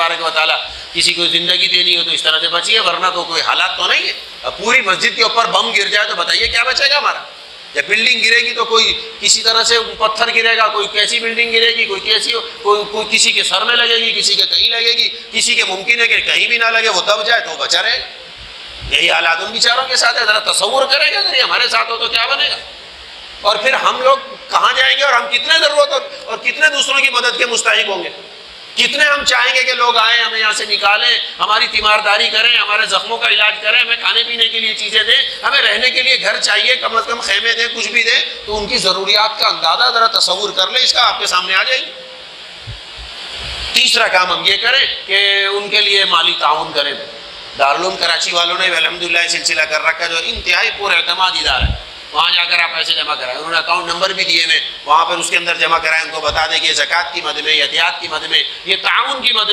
तबारक व तआला किसी को ज़िंदगी देनी हो तो इस तरह से बचिए, वरना तो कोई हालात तो नहीं है। अब पूरी मस्जिद के ऊपर बम गिर जाए तो बताइए क्या बचेगा हमारा। जब बिल्डिंग गिरेगी तो कोई किसी तरह से पत्थर गिरेगा, कोई कैसी बिल्डिंग गिरेगी, कोई कैसी, कोई किसी के सर में लगेगी, किसी के कहीं लगेगी, किसी के मुमकिन है कि कहीं भी ना लगे, वो दब जाए तो बचा रहेगा। यही हालात उन बेचारों के साथ है। ज़रा तसव्वुर करेंगे अगर ये हमारे साथ हो तो क्या बनेगा। और फिर हम लोग कहाँ जाएंगे और हम कितने ज़रूरत और कितने दूसरों की मदद के मुस्ताहिक होंगे। कितने हम चाहेंगे कि लोग आए, हमें यहाँ से निकालें, हमारी तीमारदारी करें, हमारे जख्मों का इलाज करें, हमें खाने पीने के लिए चीज़ें दें, हमें रहने के लिए घर चाहिए, कम अज़ कम खेमे दें, कुछ भी दें। तो उनकी ज़रूरियात का अंदाज़ा ज़रा तसव्वुर कर ले, इसका आपके सामने आ जाएगी। तीसरा काम हम ये करें कि उनके लिए माली ताउन करें। दारुल उलूम कराची वालों ने अल्हम्दुलिल्लाह सिलसिला कर रखा जो इंतहाई पुरएतमाद इदारा है। वहाँ जाकर आप पैसे जमा कराएं, उन्होंने अकाउंट नंबर भी दिए हैं, वहाँ पर उसके अंदर जमा कराएं, उनको बता दें कि ज़कात की मद में, एहतियात की मद में, ये ताउन की मद